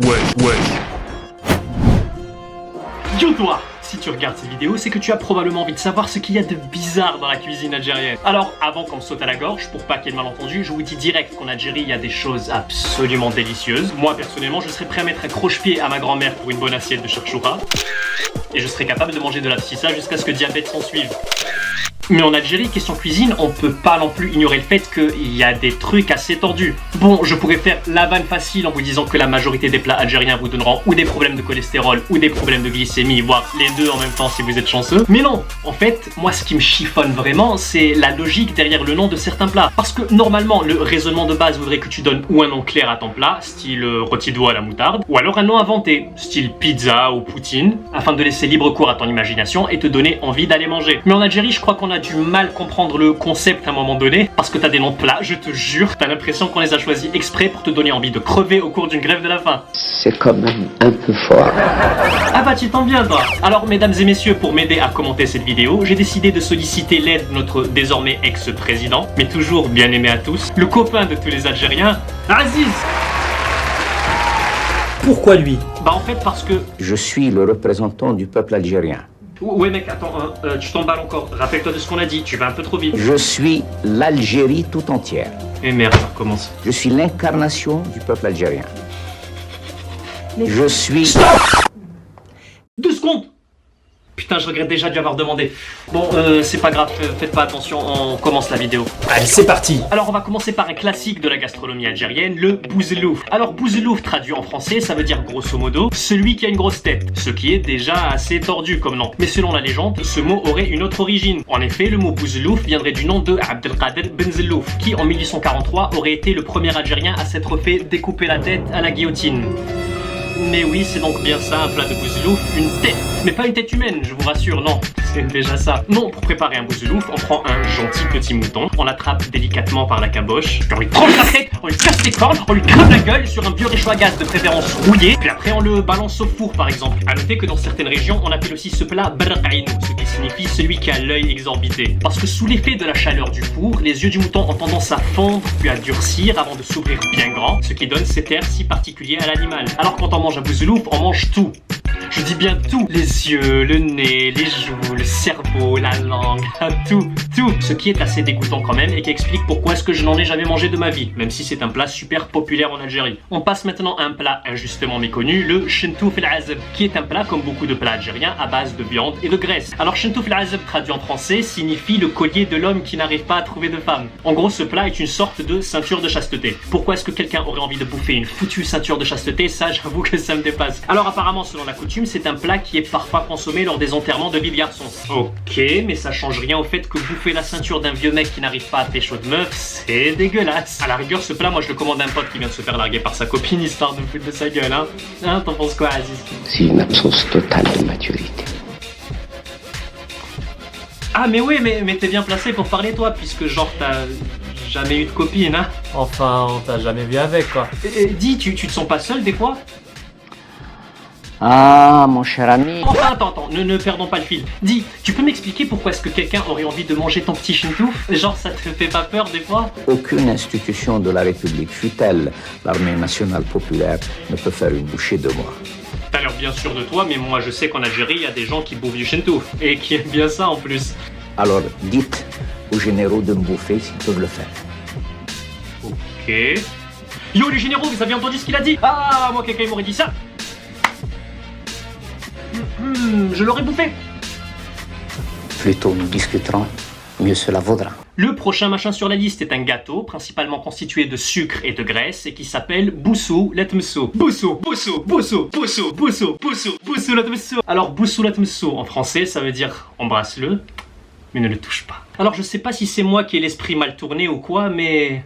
Ouais. Yo toi! Si tu regardes cette vidéo, c'est que tu as probablement envie de savoir ce qu'il y a de bizarre dans la cuisine algérienne. Alors, avant qu'on me saute à la gorge, pour pas qu'il y ait de malentendu, je vous dis direct qu'en Algérie, il y a des choses absolument délicieuses. Moi, personnellement, je serais prêt à mettre un croche-pied à ma grand-mère pour une bonne assiette de charchoura. Et je serais capable de manger de la psissa jusqu'à ce que diabète s'en suive. Mais en Algérie, question cuisine, on peut pas non plus ignorer le fait qu'il y a des trucs assez tordus. Bon, je pourrais faire la vanne facile en vous disant que la majorité des plats algériens vous donneront ou des problèmes de cholestérol ou des problèmes de glycémie, voire les deux en même temps si vous êtes chanceux. Mais non, en fait, moi ce qui me chiffonne vraiment, c'est la logique derrière le nom de certains plats. Parce que normalement, le raisonnement de base voudrait que tu donnes ou un nom clair à ton plat, style rôti de veau à la moutarde, ou alors un nom inventé, style pizza ou poutine, afin de laisser libre cours à ton imagination et te donner envie d'aller manger. Mais en Algérie, je crois qu'on a du mal comprendre le concept à un moment donné, parce que t'as des noms de plats, je te jure, t'as l'impression qu'on les a choisis exprès pour te donner envie de crever au cours d'une grève de la faim. C'est quand même un peu fort. Ah bah tu t'en viens toi. Alors mesdames et messieurs, pour m'aider à commenter cette vidéo, j'ai décidé de solliciter l'aide de notre désormais ex-président, mais toujours bien aimé à tous, le copain de tous les Algériens, Aziz. Pourquoi lui? Bah en fait parce que... Je suis le représentant du peuple algérien. Ouais mec, attends, tu t'emballes encore. Rappelle-toi de ce qu'on a dit, tu vas un peu trop vite. Je suis l'Algérie tout entière. Et merde, ça recommence. Je suis l'incarnation du peuple algérien. Je suis... Stop 2 secondes. Putain, je regrette déjà de lui avoir demandé. Bon, c'est pas grave, faites pas attention, on commence la vidéo. Allez, c'est parti. Alors, on va commencer par un classique de la gastronomie algérienne, le bouzlouf. Alors, bouzlouf, traduit en français, ça veut dire grosso modo celui qui a une grosse tête, ce qui est déjà assez tordu comme nom. Mais selon la légende, ce mot aurait une autre origine. En effet, le mot bouzlouf viendrait du nom de Abdelkader Benzelouf, qui en 1843 aurait été le premier Algérien à s'être fait découper la tête à la guillotine. Mais oui, c'est donc bien ça, un plat de bouzlouf, une tête. Mais pas une tête humaine, je vous rassure, non, c'est déjà ça. Non, pour préparer un bouzlouf, on prend un gentil petit mouton, on l'attrape délicatement par la caboche, puis on lui tranche la tête, on lui casse les cornes, on lui crame la gueule sur un vieux réchaud à gaz de préférence rouillé, puis après on le balance au four par exemple. A noter que dans certaines régions, on appelle aussi ce plat braqaïnou, ce qui signifie celui qui a l'œil exorbité. Parce que sous l'effet de la chaleur du four, les yeux du mouton ont tendance à fondre puis à durcir avant de s'ouvrir bien grand, ce qui donne cet air si particulier à l'animal. Alors quand on mange un bouzlouf, on mange tout. Je dis bien tout. Les yeux, le nez, les joues, le cerveau, la langue, tout. Ce qui est assez dégoûtant quand même et qui explique pourquoi est-ce que je n'en ai jamais mangé de ma vie, même si c'est un plat super populaire en Algérie. On passe maintenant à un plat injustement méconnu, le chentouf el azeb, qui est un plat comme beaucoup de plats algériens à base de viande et de graisse. Alors chentouf el azeb traduit en français signifie le collier de l'homme qui n'arrive pas à trouver de femme. En gros, ce plat est une sorte de ceinture de chasteté. Pourquoi est-ce que quelqu'un aurait envie de bouffer une foutue ceinture de chasteté? Ça, j'avoue que ça me dépasse. Alors apparemment, selon la coutume, c'est un plat qui est parfois consommé lors des enterrements de vie de garçons. Ok, mais ça change rien au fait que bouffer la ceinture d'un vieux mec qui n'arrive pas à pécho de meuf, c'est dégueulasse. À la rigueur, ce plat, moi je le commande à un pote qui vient de se faire larguer par sa copine, histoire de me foutre de sa gueule, hein. Hein, t'en penses quoi, Aziz? C'est une absence totale de maturité. Ah mais oui, mais t'es bien placé pour parler toi, puisque genre t'as jamais eu de copine, hein. Enfin, on t'a jamais vu avec, quoi. Dis, tu te sens pas seul des fois? Ah, mon cher ami. Enfin, attends, ne perdons pas le fil. Dis, tu peux m'expliquer pourquoi est-ce que quelqu'un aurait envie de manger ton petit chentouf? Genre, ça te fait pas peur des fois? Aucune institution de la République, fût-elle l'armée nationale populaire, ne peut faire une bouchée de moi. T'as l'air bien sûr de toi, mais moi je sais qu'en Algérie, il y a des gens qui bouffent du chentouf. Et qui aiment bien ça en plus. Alors, dites aux généraux de me bouffer s'ils peuvent le faire. Ok. Yo les généraux, vous avez entendu ce qu'il a dit? Ah, moi quelqu'un m'aurait dit ça. Je l'aurais bouffé. Plus tôt nous discuterons, mieux cela vaudra. Le prochain machin sur la liste est un gâteau, principalement constitué de sucre et de graisse, et qui s'appelle boussou latmsou. Boussou latmsou. Alors boussou latmsou, en français, ça veut dire embrasse-le, mais ne le touche pas. Alors je sais pas si c'est moi qui ai l'esprit mal tourné ou quoi, mais...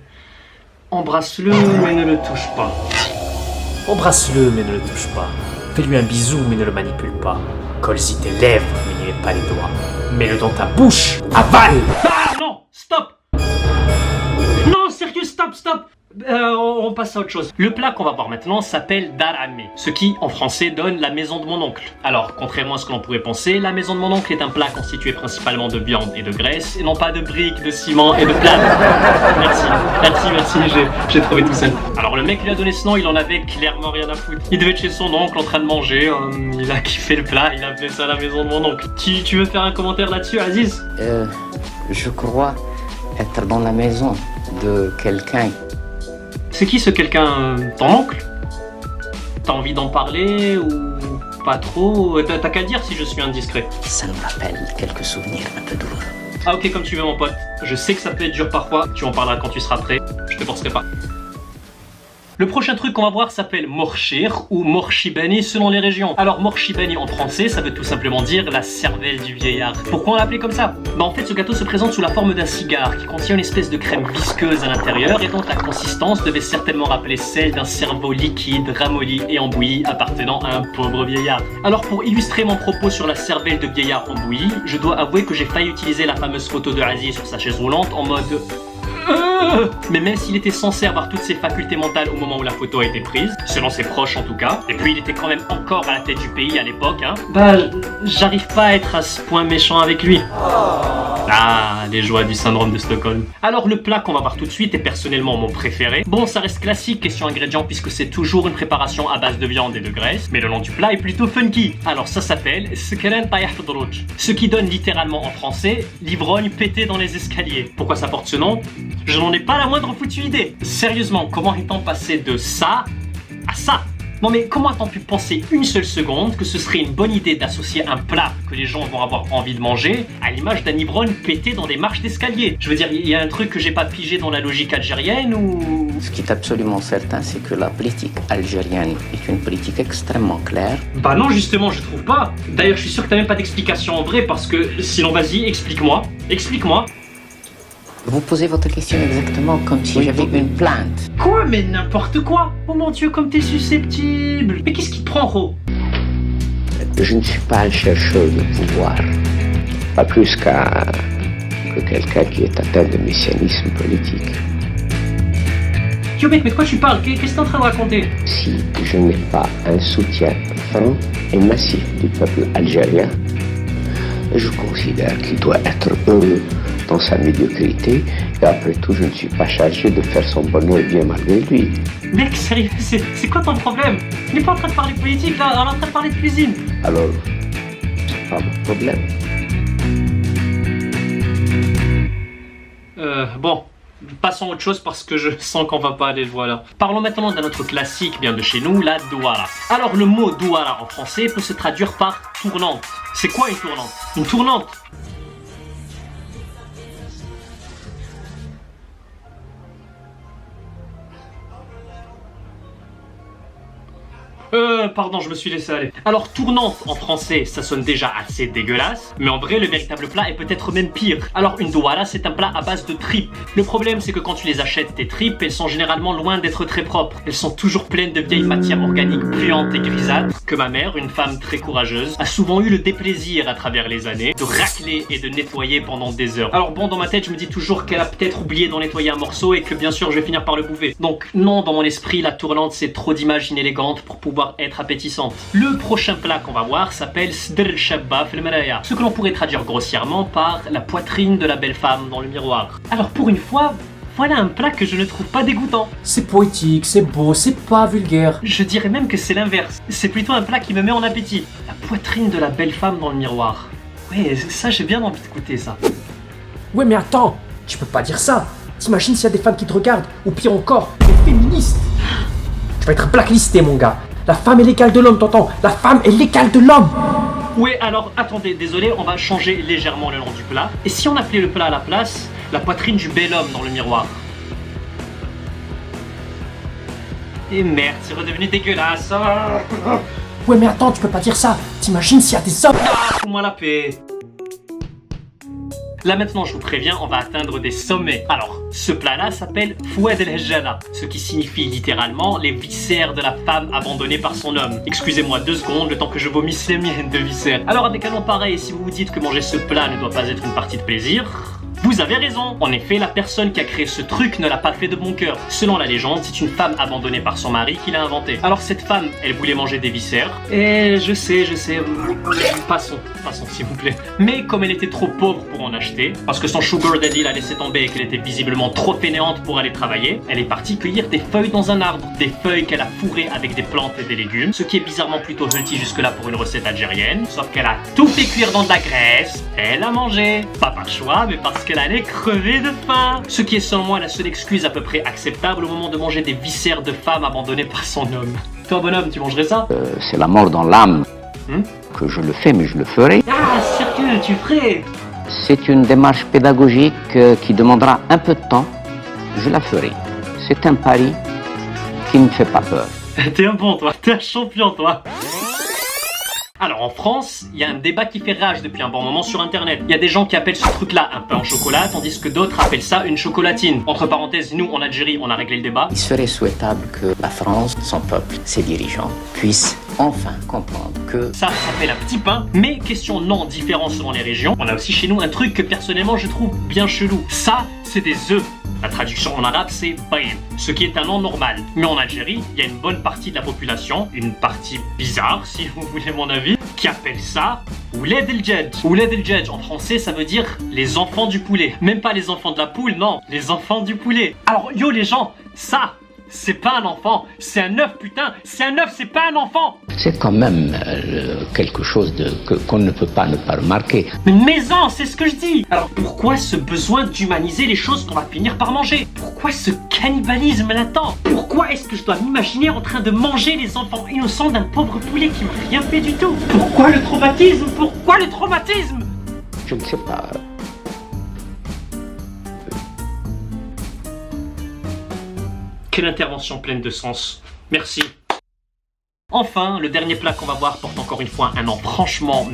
embrasse-le, mais ne le touche pas. Embrasse-le, mais ne le touche pas. Fais-lui un bisou, mais ne le manipule pas. Colle-y tes lèvres, mais n'y mets pas les doigts. Mets-le dans ta bouche. Avale! Ah non! Stop! Non, sérieux, stop! On passe à autre chose. Le plat qu'on va voir maintenant s'appelle dar ammi, ce qui en français donne la maison de mon oncle. Alors, contrairement à ce que l'on pourrait penser, la maison de mon oncle est un plat constitué principalement de viande et de graisse, et non pas de briques, de ciment et de plâtre. Merci, j'ai trouvé tout seul. Alors le mec lui a donné ce nom, il en avait clairement rien à foutre. Il devait être chez son oncle en train de manger, il a kiffé le plat, il a appelé ça la maison de mon oncle. Tu veux faire un commentaire là-dessus, Aziz? Je crois être dans la maison de quelqu'un. C'est qui ce quelqu'un? Ton oncle? T'as envie d'en parler ou pas trop? T'as qu'à dire si je suis indiscret. Ça nous rappelle quelques souvenirs un peu douloureux. Ah ok, comme tu veux mon pote. Je sais que ça peut être dur parfois, tu en parleras quand tu seras prêt. Je te forcerai pas. Le prochain truc qu'on va voir s'appelle morchir ou morchibani selon les régions. Alors morchibani en français, ça veut tout simplement dire la cervelle du vieillard. Pourquoi on l'appelait comme ça? Bah en fait ce gâteau se présente sous la forme d'un cigare qui contient une espèce de crème visqueuse à l'intérieur et dont la consistance devait certainement rappeler celle d'un cerveau liquide, ramolli et embouilli appartenant à un pauvre vieillard. Alors pour illustrer mon propos sur la cervelle de vieillard embouilli, je dois avouer que j'ai failli utiliser la fameuse photo de Aziz sur sa chaise roulante en mode... Mais même s'il était censé avoir toutes ses facultés mentales au moment où la photo a été prise, selon ses proches en tout cas, et puis il était quand même encore à la tête du pays à l'époque, bah j'arrive pas à être à ce point méchant avec lui. Ah, les joies du syndrome de Stockholm. Alors le plat qu'on va voir tout de suite est personnellement mon préféré. Bon, ça reste classique question ingrédients puisque c'est toujours une préparation à base de viande et de graisse, mais le nom du plat est plutôt funky. Alors ça s'appelle Sekeren Tayah Fedrouj, ce qui donne littéralement en français l'ivrogne pété dans les escaliers. Pourquoi ça porte ce nom? Je n'en ai pas la moindre foutue idée. Sérieusement, comment est-on passé de ça à ça? Non mais comment a-t-on pu penser une seule seconde que ce serait une bonne idée d'associer un plat que les gens vont avoir envie de manger à l'image d'un ivrogne pété dans des marches d'escalier? Je veux dire, il y a un truc que j'ai pas pigé dans la logique algérienne ou... Ce qui est absolument certain, c'est que la politique algérienne est une politique extrêmement claire. Bah non, justement, je trouve pas. D'ailleurs, je suis sûr que t'as même pas d'explication en vrai parce que sinon, vas-y, explique-moi. Explique-moi. Vous posez votre question exactement comme si j'avais une plainte. Quoi? Mais n'importe quoi! Oh mon Dieu, comme t'es susceptible! Mais qu'est-ce qui te prend, Ro? Je ne suis pas un chercheur de pouvoir, pas plus que quelqu'un qui est atteint de messianisme politique. Yo mec, mais de quoi tu parles? Qu'est-ce que t'es en train de raconter? Si je n'ai pas un soutien franc et massif du peuple algérien, je considère qu'il doit être heureux dans sa médiocrité, et après tout, je ne suis pas chargé de faire son bonheur bien malgré lui. Mec, sérieux, c'est quoi ton problème? On n'est pas en train de parler politique là, on est en train de parler de cuisine. Alors, c'est pas mon problème. Bon, passons à autre chose parce que je sens qu'on va pas aller le voir là. Parlons maintenant d'un autre classique bien de chez nous, la douara. Alors le mot douara en français peut se traduire par tournante. C'est quoi une tournante? Une tournante? Pardon, je me suis laissé aller. Alors, tournante en français, ça sonne déjà assez dégueulasse, mais en vrai, le véritable plat est peut-être même pire. Alors, une douara, c'est un plat à base de tripes. Le problème, c'est que quand tu les achètes, tes tripes, elles sont généralement loin d'être très propres. Elles sont toujours pleines de vieilles matières organiques puantes et grisâtres, que ma mère, une femme très courageuse, a souvent eu le déplaisir à travers les années de racler et de nettoyer pendant des heures. Alors bon, dans ma tête, je me dis toujours qu'elle a peut-être oublié d'en nettoyer un morceau et que bien sûr, je vais finir par le bouffer. Donc non, dans mon esprit, la tournante, c'est trop d'images inélégantes pour pouvoir être appétissante. Le prochain plat qu'on va voir s'appelle Sdr Shabba fil Maraya, ce que l'on pourrait traduire grossièrement par la poitrine de la belle femme dans le miroir. Alors pour une fois, voilà un plat que je ne trouve pas dégoûtant. C'est poétique, c'est beau, c'est pas vulgaire. Je dirais même que c'est l'inverse. C'est plutôt un plat qui me met en appétit. La poitrine de la belle femme dans le miroir. Ouais, ça j'ai bien envie de goûter ça. Ouais mais attends, tu peux pas dire ça. T'imagines s'il y a des femmes qui te regardent, ou pire encore, des féministes. Tu vas être blacklisté mon gars. La femme est l'égale de l'homme, t'entends? La femme est l'égale de l'homme. Ouais, alors attendez, désolé, on va changer légèrement le nom du plat. Et si on appelait le plat à la place, la poitrine du bel homme dans le miroir? Et merde, c'est redevenu dégueulasse. Ah. Ouais mais attends, tu peux pas dire ça. T'imagines s'il y a des hommes. Ah, fous-moi la paix. Là maintenant, je vous préviens, on va atteindre des sommets. Alors, ce plat-là s'appelle Fouad el-Hajjala, ce qui signifie littéralement les viscères de la femme abandonnée par son homme. Excusez-moi 2 secondes, le temps que je vomisse les miennes de viscères. Alors avec un nom pareil, si vous vous dites que manger ce plat ne doit pas être une partie de plaisir, Vous avez raison. En effet, la personne qui a créé ce truc ne l'a pas fait de bon cœur. Selon la légende, c'est une femme abandonnée par son mari qui l'a inventé. Alors cette femme, elle voulait manger des viscères. Et je sais. Passons s'il vous plaît. Mais comme elle était trop pauvre pour en acheter, parce que son sugar daddy l'a laissé tomber et qu'elle était visiblement trop fainéante pour aller travailler, elle est partie cueillir des feuilles dans un arbre. Des feuilles qu'elle a fourrées avec des plantes et des légumes, ce qui est bizarrement plutôt healthy jusque-là pour une recette algérienne. Sauf qu'elle a tout fait cuire dans de la graisse. Elle a mangé. Pas par choix, mais parce qu'elle allait crever de faim. Ce qui est selon moi la seule excuse à peu près acceptable au moment de manger des viscères de femme abandonnées par son homme. Toi bonhomme, tu mangerais ça? C'est la mort dans l'âme que je le fais, mais je le ferai. Ah, sérieux, tu ferais? C'est une démarche pédagogique qui demandera un peu de temps. Je la ferai. C'est un pari qui ne me fait pas peur. T'es un bon toi, t'es un champion toi. Alors en France, il y a un débat qui fait rage depuis un bon moment sur internet. Il y a des gens qui appellent ce truc-là un pain au chocolat, tandis que d'autres appellent ça une chocolatine. Entre parenthèses, nous en Algérie, on a réglé le débat. Il serait souhaitable que la France, son peuple, ses dirigeants, puissent enfin comprendre que Ça s'appelle un petit pain, mais question non différent selon les régions. On a aussi chez nous un truc que personnellement je trouve bien chelou. Ça, c'est des œufs. La traduction en arabe, c'est bayn, ce qui est un nom normal. Mais en Algérie, il y a une bonne partie de la population, une partie bizarre, si vous voulez mon avis, qui appelle ça Ouled el Djedj. Ouled el Djedj, en français, ça veut dire les enfants du poulet. Même pas les enfants de la poule, non, les enfants du poulet. Alors, yo les gens, ça, c'est pas un enfant, c'est un œuf, putain, c'est un œuf, c'est pas un enfant. C'est quand même quelque chose qu'on ne peut pas ne pas remarquer. Mais maison, c'est ce que je dis. Alors pourquoi ce besoin d'humaniser les choses qu'on va finir par manger? Pourquoi ce cannibalisme latent? Pourquoi est-ce que je dois m'imaginer en train de manger les enfants innocents d'un pauvre poulet qui m'a rien fait du tout? Pourquoi le traumatisme? Pourquoi le traumatisme? Je ne sais pas. Quelle intervention pleine de sens. Merci. Enfin, le dernier plat qu'on va voir porte encore une fois un nom franchement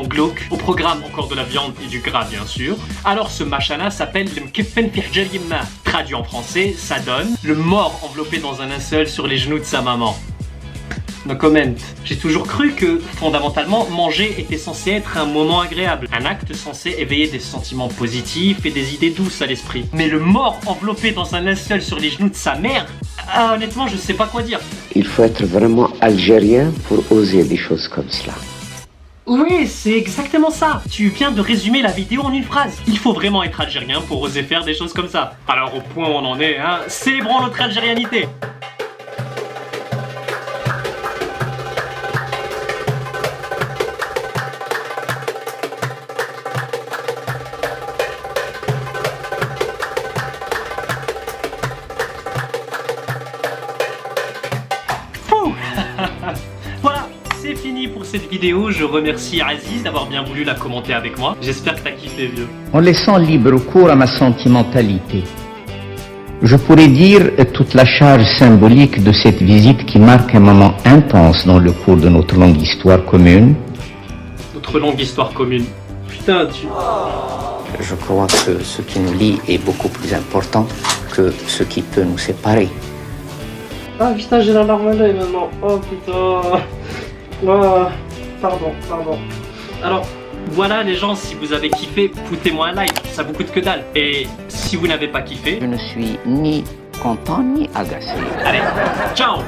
glauque. Au programme, encore de la viande et du gras, bien sûr. Alors, ce machin-là s'appelle le mkeffen fi hijal yemma. Traduit en français, ça donne le mort enveloppé dans un linceul sur les genoux de sa maman. No comment. J'ai toujours cru que, fondamentalement, manger était censé être un moment agréable. Un acte censé éveiller des sentiments positifs et des idées douces à l'esprit. Mais le mort enveloppé dans un linceul sur les genoux de sa mère, honnêtement, je sais pas quoi dire. Il faut être vraiment algérien pour oser des choses comme cela. Oui, c'est exactement ça. Tu viens de résumer la vidéo en une phrase. Il faut vraiment être algérien pour oser faire des choses comme ça. Alors au point où on en est, célébrons notre algérianité. Voilà, c'est fini pour cette vidéo. Je remercie Aziz d'avoir bien voulu la commenter avec moi. J'espère que t'as kiffé, vieux. En laissant libre cours à ma sentimentalité, je pourrais dire toute la charge symbolique de cette visite qui marque un moment intense dans le cours de notre longue histoire commune. Notre longue histoire commune. Putain, je crois que ce qui nous lie est beaucoup plus important que ce qui peut nous séparer. Ah putain, j'ai la larme à l'œil maintenant. Oh putain. Oh, pardon. Alors, voilà les gens, si vous avez kiffé, foutez-moi un like, ça vous coûte que dalle. Et si vous n'avez pas kiffé, Je ne suis ni content ni agacé. allez, ciao.